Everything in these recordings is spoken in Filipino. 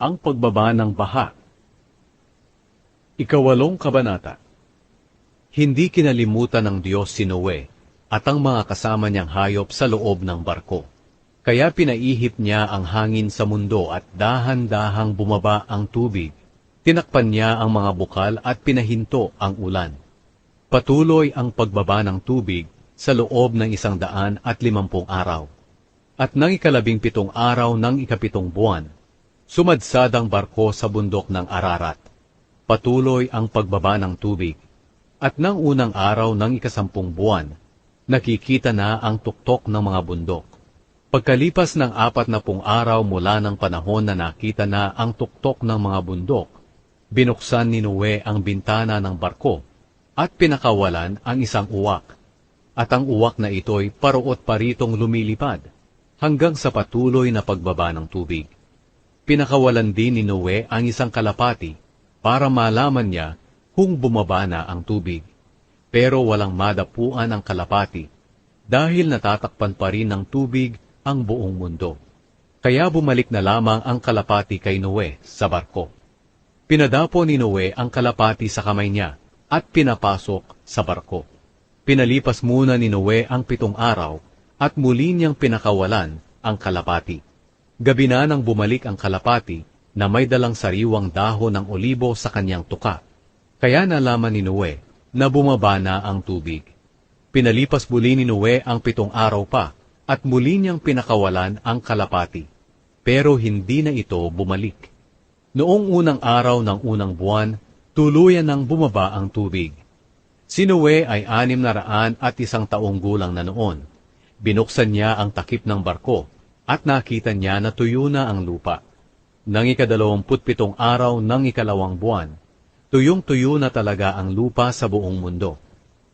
Ang pagbaba ng baha. Ikawalong kabanata. Hindi kinalimutan ng Diyos si Noe at ang mga kasama niyang hayop sa loob ng barko. Kaya pinaihip niya ang hangin sa mundo at dahan-dahang bumaba ang tubig. Tinakpan niya ang mga bukal at pinahinto ang ulan. Patuloy ang pagbaba ng tubig sa loob ng 150 araw. At nang 17 araw ng 7 buwan, sumadsad ang barko sa bundok ng Ararat. Patuloy ang pagbaba ng tubig. At nang unang araw ng 10 buwan, nakikita na ang tuktok ng mga bundok. Pagkalipas ng 40 araw mula ng panahon na nakita na ang tuktok ng mga bundok, binuksan ni Noe ang bintana ng barko at pinakawalan ang isang uwak. At ang uwak na ito'y paruot paritong lumilipad hanggang sa patuloy na pagbaba ng tubig. Pinakawalan din ni Noe ang isang kalapati para malaman niya kung bumaba na ang tubig. Pero walang madapuan ang kalapati dahil natatakpan pa rin ng tubig ang buong mundo. Kaya bumalik na lamang ang kalapati kay Noe sa barko. Pinadapo ni Noe ang kalapati sa kamay niya at pinapasok sa barko. Pinalipas muna ni Noe ang 7 araw at muli niyang pinakawalan ang kalapati. Gabi na nang bumalik ang kalapati na may dalang sariwang dahon ng olibo sa kanyang tuka. Kaya nalaman ni Noe na bumaba na ang tubig. Pinalipas muli ni Noe ang 7 araw pa at muli niyang pinakawalan ang kalapati. Pero hindi na ito bumalik. Noong unang araw ng unang buwan, tuluyan nang bumaba ang tubig. Si Noe ay 601 taong gulang na noon. Binuksan niya ang takip ng barko at nakita niya na tuyo na ang lupa. Nang 27 araw ng 2 buwan, tuyong-tuyo na talaga ang lupa sa buong mundo.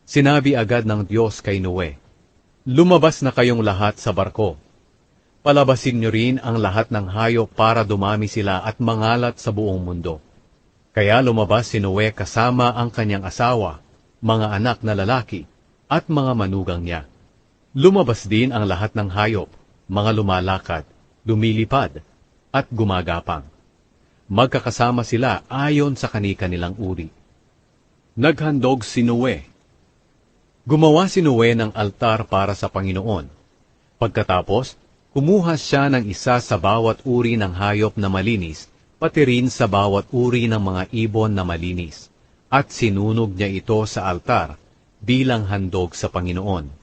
Sinabi agad ng Diyos kay Noe, "Lumabas na kayong lahat sa barko. Palabasin niyo rin ang lahat ng hayop para dumami sila at mangalat sa buong mundo." Kaya lumabas si Noe kasama ang kanyang asawa, mga anak na lalaki, at mga manugang niya. Lumabas din ang lahat ng hayop, mga lumalakad, lumilipad, at gumagapang. Magkakasama sila ayon sa kani-kanilang uri. Naghandog si Noe. Gumawa si Noe ng altar para sa Panginoon. Pagkatapos, kumuha siya ng isa sa bawat uri ng hayop na malinis, pati rin sa bawat uri ng mga ibon na malinis, at sinunog niya ito sa altar bilang handog sa Panginoon.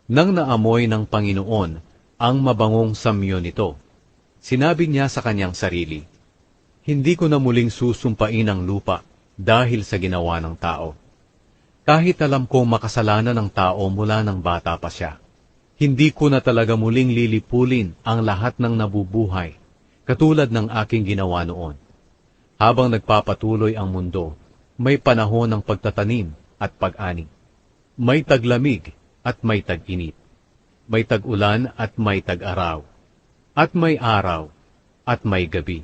Nang naamoy ng Panginoon ang mabangong samyo nito, sinabi niya sa kanyang sarili, "Hindi ko na muling susumpain ang lupa dahil sa ginawa ng tao. Kahit alam kong makasalanan ng tao mula ng bata pa siya, hindi ko na talaga muling lilipulin ang lahat ng nabubuhay, katulad ng aking ginawa noon." Habang nagpapatuloy ang mundo, may panahon ng pagtatanim at pag-ani. May taglamig at may tag-init. May tag-ulan at may tag-araw. At may araw at may gabi.